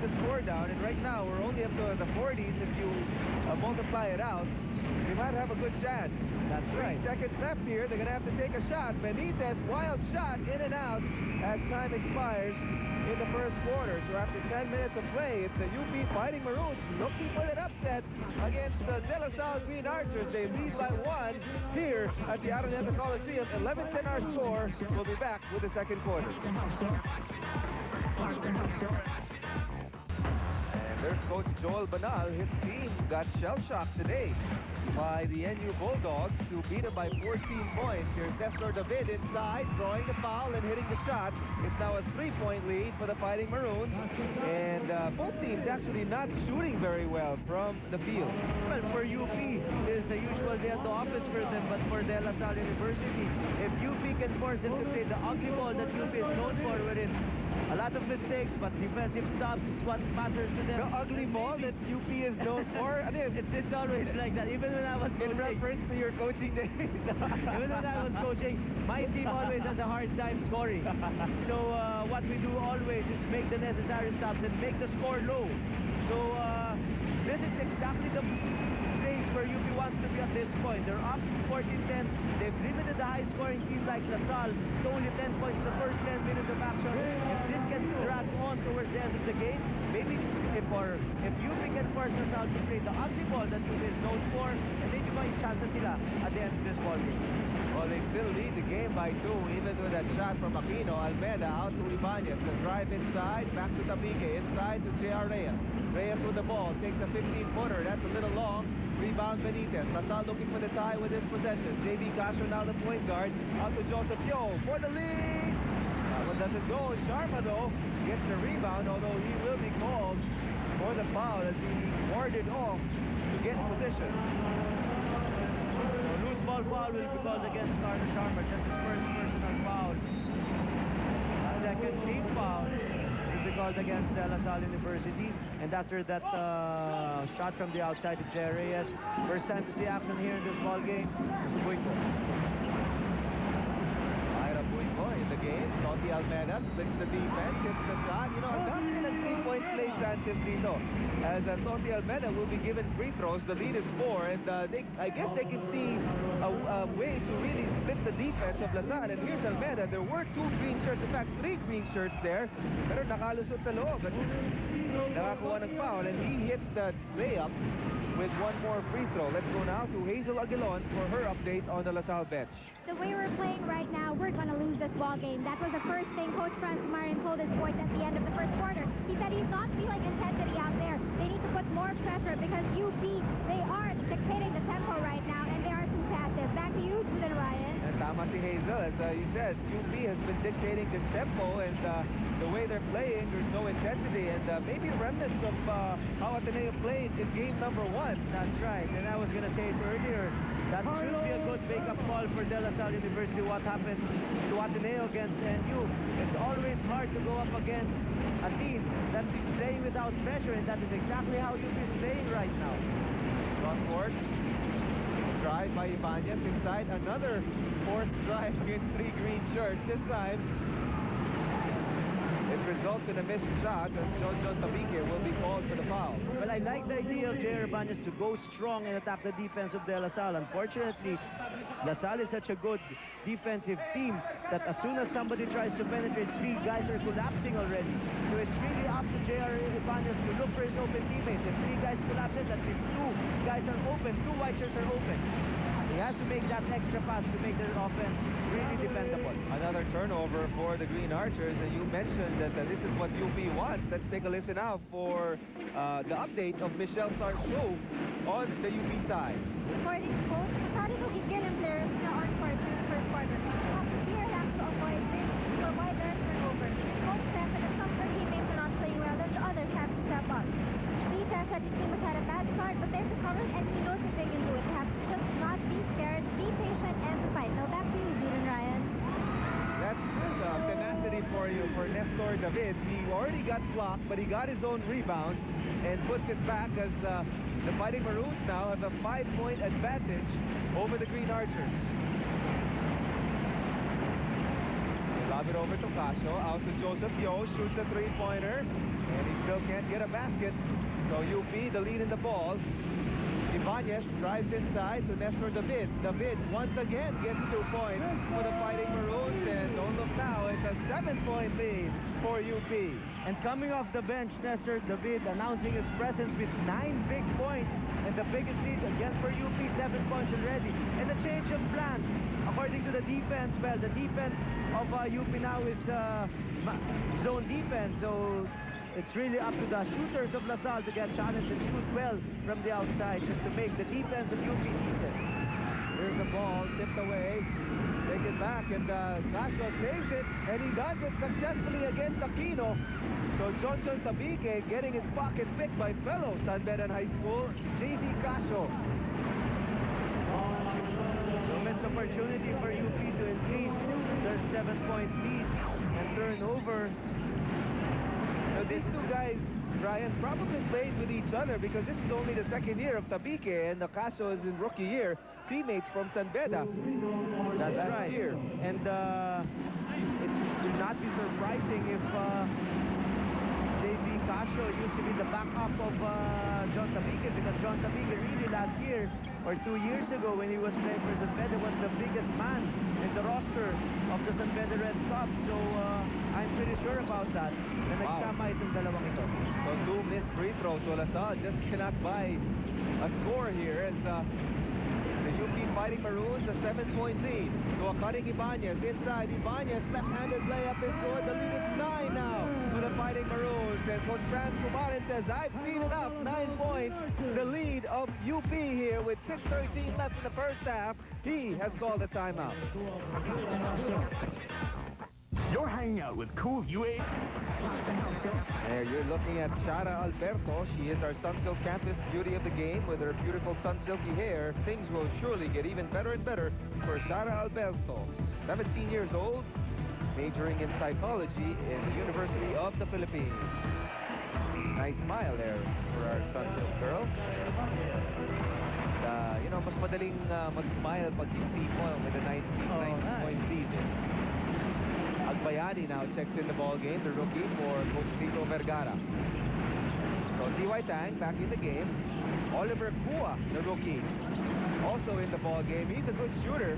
the score down, and right now we're only up to the 40s. If you multiply it out, we might have a good chance. That's right. 3 seconds left here. They're going to have to take a shot. Benitez, wild shot, in and out as time expires in the first quarter. So after 10 minutes of play, it's the UP Fighting Maroons looking for an upset against the De La Salle Green Archers. They lead by 1 here at the Araneta Coliseum. 11-10 our score. We'll be back with the second quarter. And there's Coach Joel Banal. His team got shell-shocked today by the NU Bulldogs, who beat him by 14 points. Here's Nestor David inside, drawing the foul and hitting the shot. It's now a 3-point lead for the Fighting Maroons. And both teams actually not shooting very well from the field. Well, for UP, it's the usual day at the office for them, but for De La Salle University, if UP can force them to play the ugly ball that UP is known for, wherein a lot of mistakes, but defensive stops is what matters to them. The ugly ball that UP is known for? It's always like that. Even when I was in reference to your coaching days. Even when I was coaching, my team always has a hard time scoring. So what we do always is make the necessary stops and make the score low. So this is exactly the place where UP wants to be at this point. They're up 14-10. They've limited the high-scoring team like La Salle to only 10 points in the first 10 minutes of action. If this can drag on towards the end of the game, maybe if UP can force La Salle to play the ugly ball that UP is known for, and maybe may chance sila at the end of this ball game. Well, they still lead the game by 2, even with that shot from Aquino. Almeida out to Ibanez. The drive inside, back to Tapique. Inside to J.R. Reyes. Reyes with the ball, takes a 15-footer. That's a little long. Rebound Benitez. La Salle looking for the tie with his possession. J.B. Castro now the point guard. Out to Joseph Yo for the lead. That one doesn't go. Sharma, though, gets the rebound, although he will be called for the foul as he warded off to get position. A loose ball foul will be called against Carter Sharma. Just his first personal foul. A second team foul will be called against De La Salle University. And after that shot from the outside of J. Reyes, first time to see action here in this ball game, it's Buiko. Ira Buiko in the game. Toti Almeida splits the defense, hits the shot. You know, I'm not in a 3-point play chances dito. As Toti Almeida will be given free throws. The lead is 4, and I guess they can see a way to really split the defense of La Salle. And here's Almeida. There were 2 green shirts, in fact 3 green shirts there, pero nakalusot sa loob at nakakuha ng foul, and he hits the layup with 1 more free throw. Let's go now to Hazel Aguilon for her update on the La Salle bench. The way we're playing right now, we're going to lose this ball game. That was the first thing Coach Franz Marin told his boys at the end of the first quarter. He said he's not feeling intensity out there. They need to put more pressure because UP, they are dictating the tempo right now, and they are too passive. Back to you, Jude and Ryan. And tama si Hazel, as you said, UP has been dictating the tempo, and the way they're playing, there's no intensity, and maybe remnants of how Ateneo played in game number 1. That's right, and I was going to say it earlier. That should be a good wake-up call for De La Salle University. What happened to Ateneo against NU? It's always hard to go up against a team that is playing without pressure, and that is exactly how UP is playing right now. Cross court. Drive by Ibanez inside. Another forced drive against 3 green shirts. This time, it results in a missed shot, and John Tapique will be called for the foul. Well, I like the idea of J.R. Ibanez to go strong and attack the defense of De La Salle. Unfortunately, La Salle is such a good defensive team that as soon as somebody tries to penetrate, 3 guys are collapsing already. So it's really up to J.R. Ibanez to look for his open teammates. If 3 guys collapse, that means 2 guys are open, 2 white shirts are open. He has to make that extra pass to make their offense really dependable. Another turnover for the Green Archers, and you mentioned that this is what UP wants. Let's take a listen now for the update of Michelle Sarceau on the UP side. According to Coach, masyado nagigil ang players na on court during the first quarter. Here has to avoid this to avoid their turnover. Coach said that if some of their teammates are not playing well, then the others have to step up. Lita said his team has had a bad start, but they've recovered, and he knows that they can do it. They have to just not be scared, be patient, and to fight. Now back to you, Jude and Ryan. That's tenacity for you, for Nestor David. He already got blocked, but he got his own rebound and puts it back as the Fighting Maroons now have a 5-point advantage over the Green Archers. They lob it over to Casio. Out to Joseph Yo, shoots a 3-pointer, and he still still can't get a basket. So UP the lead in the ball. Ibanez drives inside to Nestor David. David once again gets 2 points for the Fighting Maroons, and don't look now, it's a 7-point lead for UP. And coming off the bench, Nestor David announcing his presence with 9 big points. And the biggest lead again for UP, 7 points already. And a change of plan. According to the defense, well, the defense of UP now is zone defense. So it's really up to the shooters of LaSalle to get challenged and shoot well from the outside just to make the defense of UP decent. Here's the ball, tipped away. Take it back, and Castro saves it, and he does it successfully against Aquino. So Johnson Tabique getting his pocket picked by fellow San Beda High School, J.D. Castro. So missed opportunity for UP to increase their 7-point lead and turn over. Now these two guys, Brian, probably played with each other because this is only the second year of Tabique, and Castro is in rookie year. Teammates from San Beda. That's right. Year. And it will not be surprising if J.B. Castro used to be the backup of John Tabique, because John Tabique really last year or 2 years ago when he was playing for San Beda was the biggest man in the roster of the San Beda Red Sox. So I'm pretty sure about that. Na nagsama itong dalawang ito. So 2 missed free throws. So LaSalle just cannot buy a score here as the UP Fighting Maroons a 7-point lead. So a cutting Ibanez inside. Ibanez left-handed layup is good. The lead is 9 now for the Fighting Maroons. And Coach Franz Kumarin says, I've seen enough. 9 points. The lead of UP here with 6:13 left in the first half. He has called a timeout. You're hanging out with cool UAAP. There you're looking at Shara Alberto. She is our Sunsilk campus beauty of the game. With her beautiful sunsilky hair, things will surely get even better and better for Shara Alberto. 17 years old, majoring in psychology in the University of the Philippines. Nice smile there for our Sunsilk girl. You know, mas madaling mag-smile pag yung mo with a 19-point lead. Agbayani now checks in the ball game, the rookie for Coach Tito Vergara. So T.Y. Tang back in the game. Oliver Kua, the rookie, also in the ball game. He's a good shooter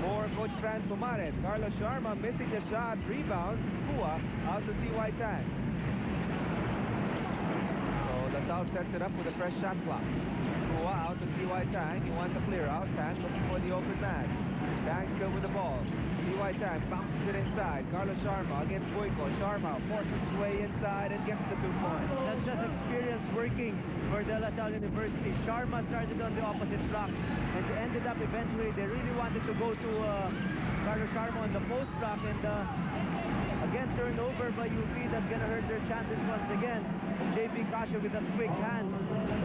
for Coach Franz Kumarin. Carlos Sharma missing the shot, rebound. Kua out to T.Y. Tang. So LaSalle sets it up with a fresh shot clock. Kua out to T.Y. Tang. He wants to clear out. Tang looking for the open man. Tang still with the ball. T.Y. Tang bounces it inside. Carlos Sharma against Boyko. Sharma forces his way inside and gets the 2 points. That's just experience working for De La Salle University. Sharma started on the opposite block and ended up eventually, they really wanted to go to Carlos Sharma on the post block, and again turnover by UP. That's going to hurt their chances once again. J.B. Castro with a quick hand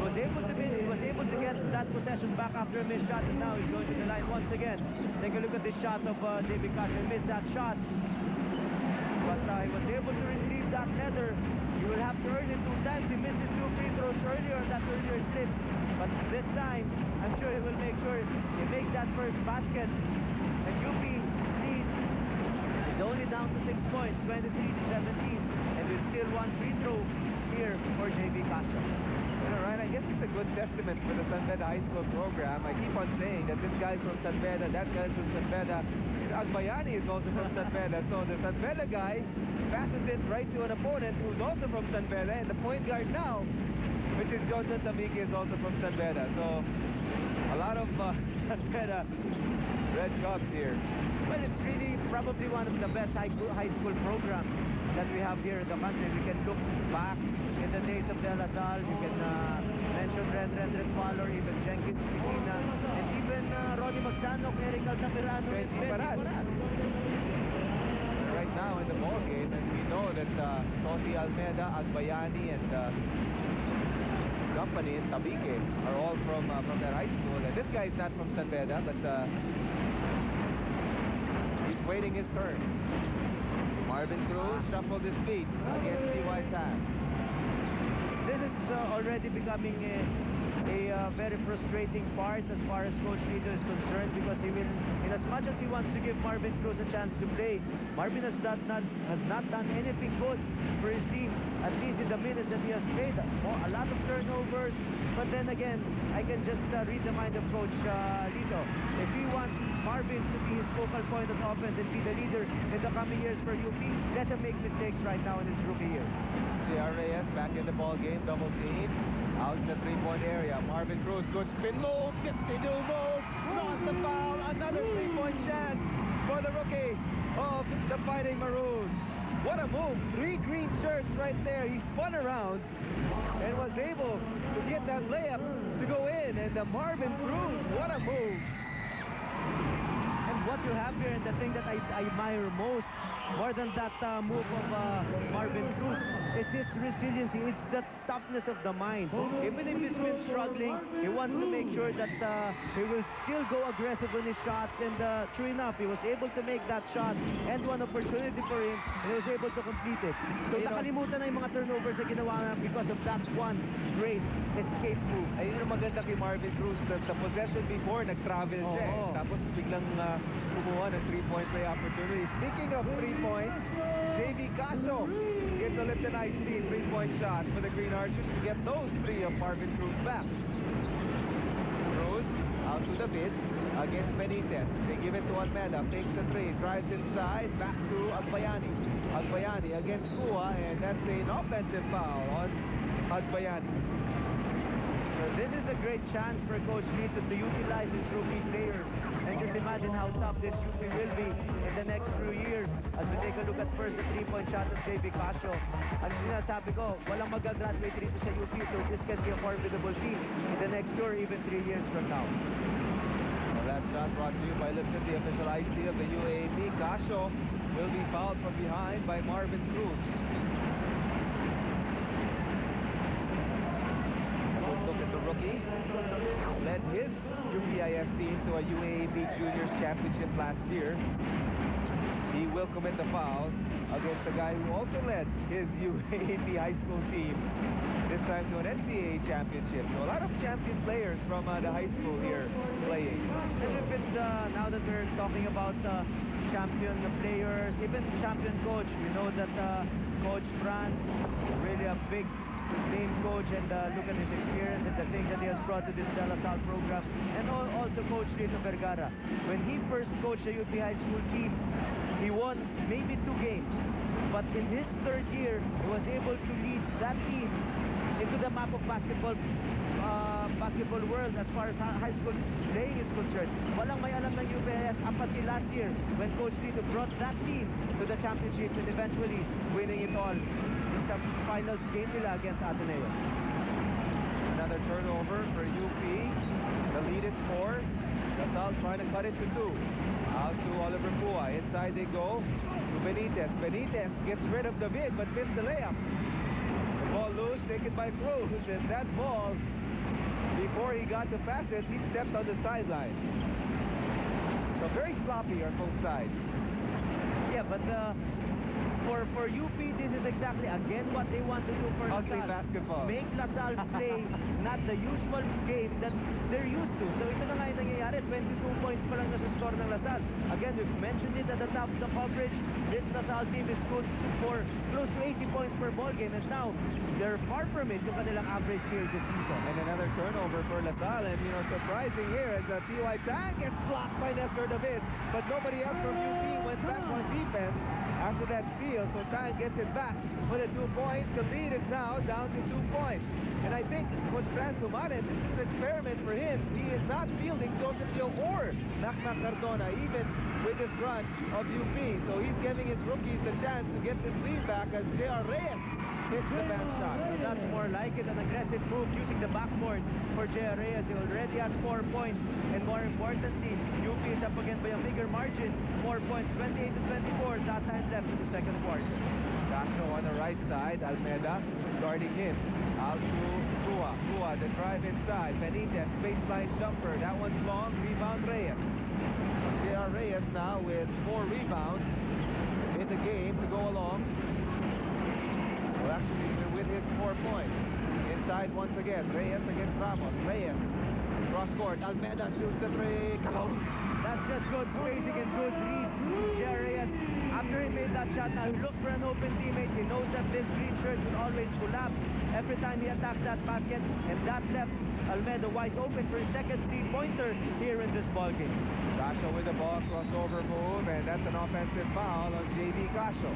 was able to get that possession back after a missed shot, and now he's going to the line once again. Take a look at this shot of J.B. Castro. Missed that shot, but he was able to retrieve that header. You will have to earn it 2 times. He missed his 2 free throws earlier on that earlier slip, but this time I'm sure he will make sure he makes that first basket. And UP lead is only down to 6 points, 23-17, and with still 1 free throw here for J.B. Castro. You know, Ryan, I guess it's a good testament for the San Beda High School program. I keep on saying that this guy's from San Beda, that guy's from San Beda. Agbayani is also from San Beda. So the San Beda guy passes it right to an opponent who's also from San Beda, and the point guard now, which is Johnson Tabique, is also from San Beda. So a lot of San Beda Red Cups here. Well, it's really probably one of the best high school programs that we have here in the country. We can look back in the days of De La Salle. You can mention Ren Fowler, even Jenkins Medina, and even Ronnie Magsanok, Eric Altamirano, and Benji Paras. Right now in the ball game, and we know that Toti Almeida, Agbayani, and company in Tabique are all from their high school. And this guy's not from San Beda, but he's waiting his turn. Marvin Cruz shuffled his feet against T.Y. Tang. This is already becoming a very frustrating part as far as Coach Tito is concerned, because he will, in as much as he wants to give Marvin Cruz a chance to play, Marvin has not done anything good for his team. At minutes that he has played. A lot of turnovers. But then again, I can just read the mind of Coach Lito. If he wants Marvin to be his focal point of offense and be the leader in the coming years for UP, let him make mistakes right now in his rookie year. J.R. Reyes back in the ball game, double team. Out in the three-point area. Marvin Cruz, good spin move, 52 move, not the foul, another three-point chance for the rookie of the Fighting Maroons. What a move, 3 green shirts right there. He spun around and was able to get that layup to go in. And the Marvin Cruz, what a move. And what you have here, and the thing that I admire most, more than that move of Marvin Cruz, is his resiliency. It's the toughness of the mind. Even if he's been struggling, he wants to make sure that he will still go aggressive on his shots. And true enough, he was able to make that shot and one opportunity for him, and he was able to complete it. So nakalimutan na yung mga turnovers na ginawa na because of that one great escape move. Ayun yung maganda kay Marvin Cruz. Sa possession before, nag-travel siya. Oo. Tapos biglang kumuha ng 3-point play opportunity. Speaking of 3 points, J.V. Caso gives the Lipton Ice Tea 3-point shot for the Green Archers to get those 3 of Marvin Cruz back. Cruz out to the mid against Benitez. They give it to Almeda, takes the 3, drives inside, back to Agbayani. Agbayani against Kua, and that's an offensive foul on Agbayani. So this is a great chance for Coach Lito to utilize his rookie players. And just imagine how tough this UP will be in the next few years as we take a look at first the 3-point shot of J.B. Casio. Ang sinasabi ko, walang mag-graduate rito sa UP, so this can be a formidable team in the next year, even 3 years from now. Well, that shot brought to you by Lipton, the official IC of the UAAP. Casio will be fouled from behind by Marvin Cruz. Look at the rookie. Led his UPIS team to a UAAP Juniors Championship last year. He will commit the foul against the guy who also led his UAAP high school team, this time to an NCAA championship. So a lot of champion players from the high school here playing. And if it's, now that we're talking about champion players, even champion coach, we know that Coach Franz is really a big name coach, and look at his experience and the things that he has brought to this De La Salle program. And also Coach Lito Vergara. When he first coached the UP high school team, he won maybe 2 games. But in his 3rd year, he was able to lead that team into the map of basketball world as far as high school playing is concerned. Walang may alam ng UPIS up until last year when Coach Lito brought that team to the championships and eventually winning it all in some finals game nila against Ateneo. Another turnover for UP. The lead is 4. Casal trying to cut it to 2. Out to Oliver Pua. Inside they go to Benitez. Benitez gets rid of the mid but missed the layup. The ball loose, taken by Cruz, and that ball, before he got to pass it, he stepped on the sideline. So very sloppy on both sides. Yeah, but for UP, this is exactly again what they want to do for Ugly LaSalle. basketball. Make LaSalle play not the usual game that they're used to. So ito na nga yung nangyayari. 22 points pa lang na sa score ng LaSalle. Again, we've mentioned it at the top of the coverage. This LaSalle team is good for close to 80 points per ball game. And now, they're far from it yung kanilang average here this season. And another turnover for LaSalle. And, you know, surprising here as P.Y. Tang gets blocked by Nestor David. But nobody else from UP went back on defense after that steal. So Tang gets it back with a 2 points. The lead is now down to 2 points. And I think Coach Franz Tumanen, this is an experiment for him. He is not fielding Joseph Yo or Macmac Cardona, even with this run of UP. So he's giving his rookies the chance to get this lead back as J.R. Reyes hits the bank shot. So that's more like it, an aggressive move using the backboard for J.R. Reyes. He already has 4 points. And more importantly, UP is up again by a bigger margin. 4 points, 28 to 24. That time left in the second quarter. Castro on the right side. Almeda guarding him. Out to Kua. Kua, the drive inside. Benitez, baseline jumper. That one's long. Rebound Reyes. J.R. Reyes now with 4 rebounds in the game to go along. Well, actually, with his 4 points. Inside once again. Reyes against Ramos. Reyes. Cross court. Almeda shoots the 3. Count. That's just good spacing and good read. J.R. Reyes after he made that shot, now he looked for an open teammate. He knows that this green shirt will always collapse every time he attacks that basket, and that left Almeida wide open for his second three-pointer here in this ballgame. Casio with the ball, crossover move, and that's an offensive foul on J.D. Casio.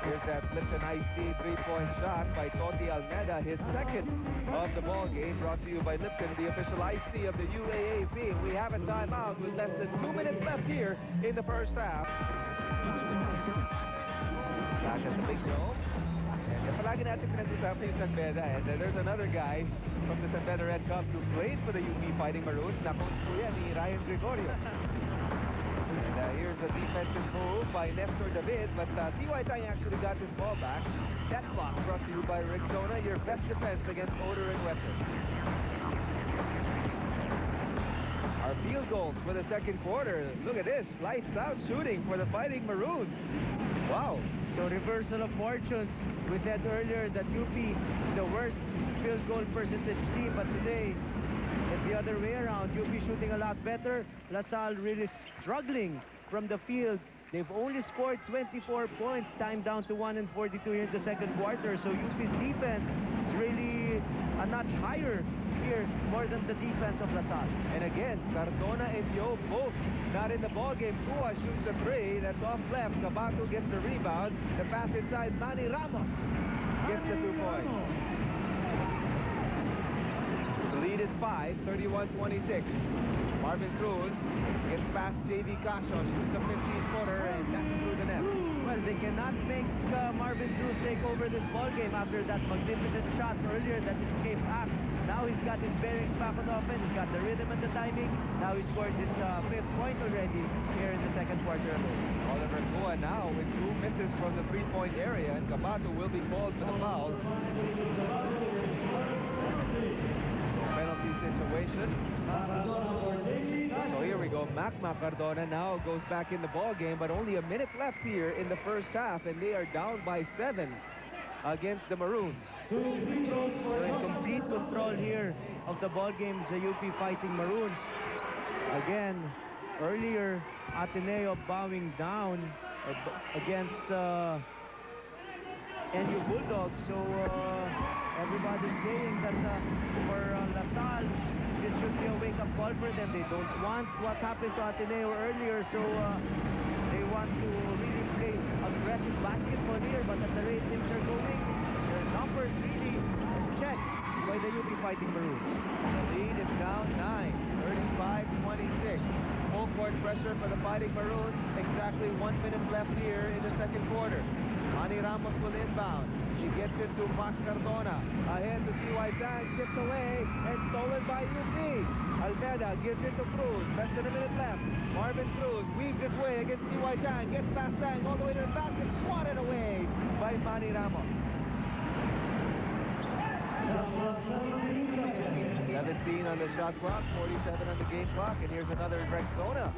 Here's that Lipton Ice Tea three-point shot by Toti Almeida, his second of the ball game, brought to you by Lipton, the official Ice Tea of the UAAP. We have a timeout with less than 2 minutes left here in the first half. Back at the big show. And palagi natin pinag-usapan yung San Beda, and there's another guy from the San Beda Red Cubs who played for the UP Fighting Maroons, na coach po yan, ni Ryan Gregorio. And here's a defensive move by Nestor David, but T.Y. Tang actually got his ball back. That block brought to you by Rick Zona, your best defense against odor and weapons. Our field goals for the second quarter. Look at this, lights out shooting for the Fighting Maroons. Wow. So reversal of fortunes. We said earlier that UP is the worst field goal percentage team, but today it's the other way around. UP shooting a lot better. LaSalle really struggling from the field. They've only scored 24 points, time down to 1-42 here in the second quarter. So UP's defense is really a notch higher here, more than the defense of LaSalle. And again, Cardona and Yo both not in the ballgame. Kua shoots a three. That's off left. Cabato gets the rebound. The pass inside. Manny Ramos gets the 2 points. The lead is 5, 31-26. Marvin Cruz gets past J.D. Casio, shoots a 15-footer, and that's through the net. Well, they cannot make Marvin Cruz take over this ballgame after that magnificent shot earlier that escaped Act. Now he's got his bearings back on offense. He's got the rhythm and the timing. Now he scored his fifth point already here in the second quarter alone. Oliver Kua now with 2 misses from the three-point area, and Cabato will be called for the foul. Penalty situation. So here we go. Macma Cardona now goes back in the ball game, but only a minute left here in the first half, and they are down by 7 against the Maroons. So in complete control here of the ball game is the UP Fighting Maroons. Again, earlier Ateneo bowing down against NU Bulldogs. So everybody's saying that for LaSalle, this should be a wake-up call for them. They don't want what happened to Ateneo earlier, so they want to really play aggressive basketball here. But at the rate things are going, their numbers really checked by the UP Fighting Maroons. The lead is down 9, 35-26. Full court pressure for the Fighting Maroons. Exactly 1 minute left here in the second quarter. Manny Ramos will inbound. He gets it to Max Cardona. Ahead to T.Y. Tang, tipped away and stolen by UP. Almeida gives it to Cruz. Less than a minute left. Marvin Cruz weaves his way against T.Y. Tang. Gets past Tang all the way to the basket. Swatted away by Manny Ramos. 17 on the shot clock, 47 on the game clock, and here's another Rexona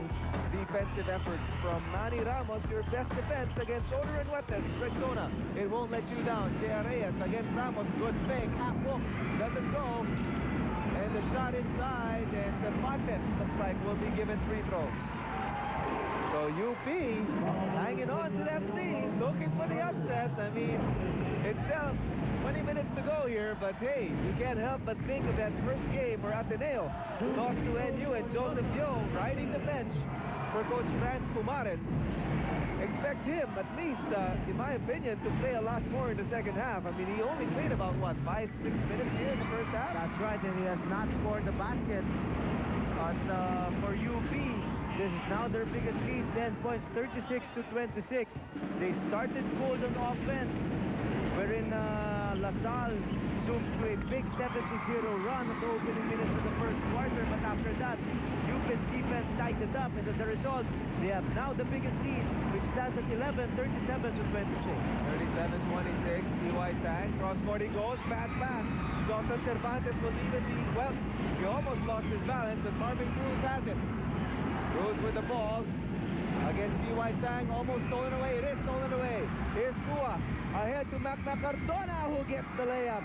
defensive effort from Manny Ramos, your best defense against odor and weapons. Rexona, it won't let you down. J. Reyes against Ramos, good fake, half hook, doesn't go, and the shot inside, and the Fontes looks like will be given free throws. So UP hanging on to that lead, looking for the upset. I mean, it's still 20 minutes to go here, but hey, you can't help but think of that first game where Ateneo lost to NU and Joseph Yo riding the bench for Coach Franz Pumarin. Expect him, at least, in my opinion, to play a lot more in the second half. I mean, he only played about, what, 5-6 minutes here in the first half? That's right, and he has not scored the basket. But for UP, this is now their biggest lead, 10 points, 36-26. They started cold on offense, wherein LaSalle zoomed to a big 7-0 run at the opening minutes of the first quarter. But after that, UP's defense tightened up, and as a result, they have now the biggest lead, which stands at 11, 37-26. 37-26, T.Y. Tang, cross-court he goes, pass. Johnson Cervantes was evenly, well, he almost lost his balance, but Marvin Cruz has it. Cruz with the ball against T.Y. Tang, almost stolen away. It is stolen away. Here's Kua ahead to Macna Cardona, who gets the layup.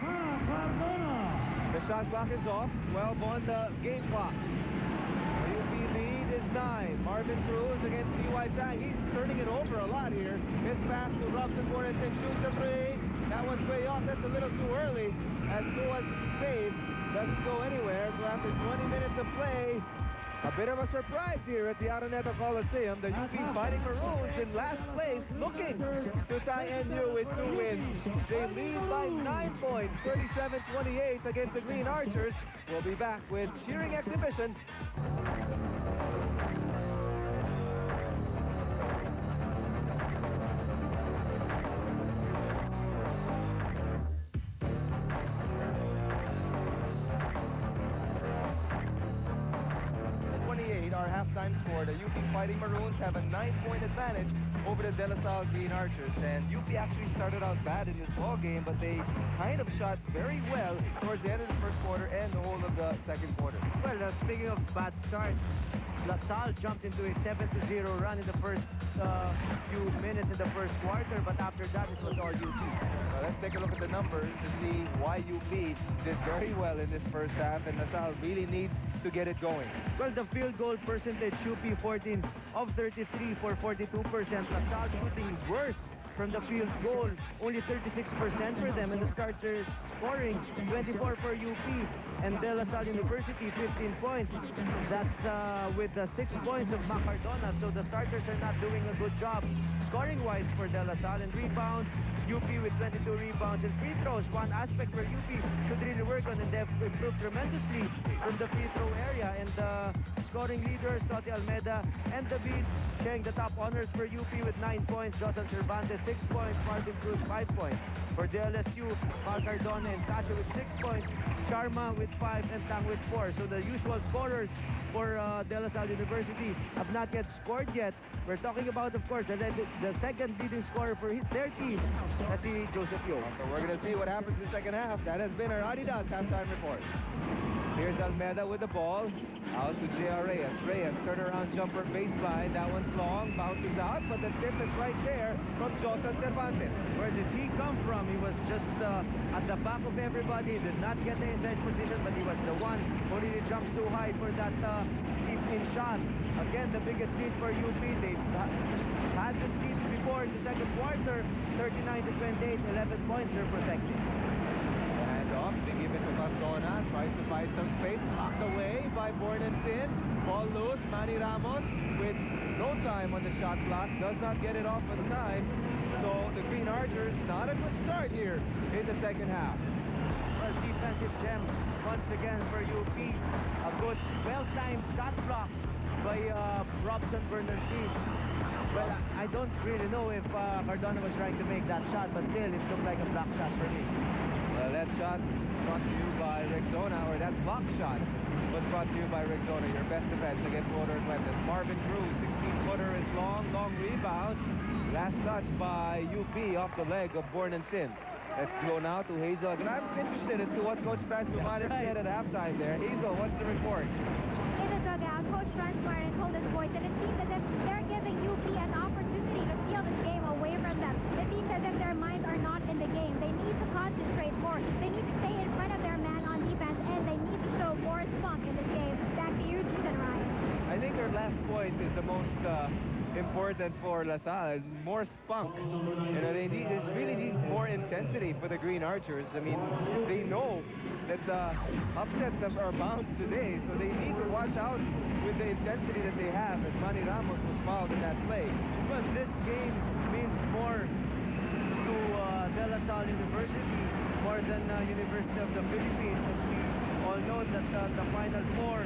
The shot clock is off. 12 on the game clock. The UP lead is 9. Marvin Cruz against T.Y. Chang. He's turning it over a lot here. His pass to Robson Bornensin shoots the three. That one's way off. That's a little too early. As Kua's save doesn't go anywhere. So after 20 minutes of play, a bit of a surprise here at the Araneta Coliseum. The UP Fighting Maroons in last place, looking to tie NU with 2 wins. They lead by 9 points, 37-28 against the Green Archers. We'll be back with cheering exhibition. Our halftime score. The UP Fighting Maroons have a 9-point advantage over the De La Salle Green Archers. And UP actually started out bad in this ball game, but they kind of shot very well towards the end of the first quarter and the whole of the second quarter. Well, speaking of bad starts, La Salle jumped into a 7-0 run in the first few minutes in the first quarter, but after that it was all UP. Well, let's take a look at the numbers to see why UP did very well in this first half, and La Salle really needs to get it going. Well, the field goal percentage, UP 14 of 33 for 42%. La Salle shooting worse from the field goal, only 36% for them, and the starters scoring 24 for UP, and De La Salle University 15 points. That's with the 6 points of Macardona, so the starters are not doing a good job scoring-wise for De La Salle. And rebounds, UP with 22 rebounds, and free throws, one aspect where UP should really work on, and they've improved tremendously from the free throw area. And scoring leaders, Toti Almeida and David sharing the top honors for UP with 9 points, Josan Cervantes 6 points, Martin Cruz 5 points. For DLSU, Mal Cardona and Casio with 6 points, Sharma with 5 and Tang with 4. So the usual scorers for De La Salle University have not yet scored yet. We're talking about, of course, the second leading scorer for their team, that's Joseph Yo. So we're going to see what happens in the second half. That has been our Adidas halftime report. Here's Almeida with the ball. Out to J.R. Reyes. Reyes, turnaround jumper baseline. That one's long, bounces out, but the tip is right there from Josan Cervantes. Where did he come from? He was just at the back of everybody, did not get the inside position, but he was the one who really jumped so high for that deep-in shot. Again, the biggest lead for UP. They had this lead before the second quarter, 39-28, 11 points they're protecting. Off, they give it to Cardona, tries to find some space, knocked away by Bornensin. Ball loose, Manny Ramos with no time on the shot clock, does not get it off on time. So the Green Archers, not a good start here in the second half. Well, defensive gems once again for UP. A good, well-timed shot block by Robson Bernardine. Well, I don't really know if Cardona was trying to make that shot, but still it looked like a block shot for me. That shot brought to you by Rexona, or that block shot was brought to you by Rexona, your best defense against Water Atlantis. Marvin Cruz, 16-footer is long rebound. Last touch by UP off the leg of Bornensin. Let's go now to Hazel. And I'm interested as to what Coach Franz Dumanes said at halftime there. Hazel, what's the report? In the dugout, Coach Franz Dumanes told his boys that it seems as if they're giving UP an opportunity to steal this game away from them. It seems as if their minds are not in the game. They need to concentrate more. They need to stay in front of their man on defense, and they need to show more spunk in this game. Back to you, Susan Ryan. I think their last point is the most important for La Salle. More spunk. You know, they really need more intensity for the Green Archers. I mean, they know that upsets are bound today, so they need to watch out with the intensity that they have, as Manny Ramos was fouled in that play. Well, this game means more to De La Salle University, more than University of the Philippines, as we all know that the Final Four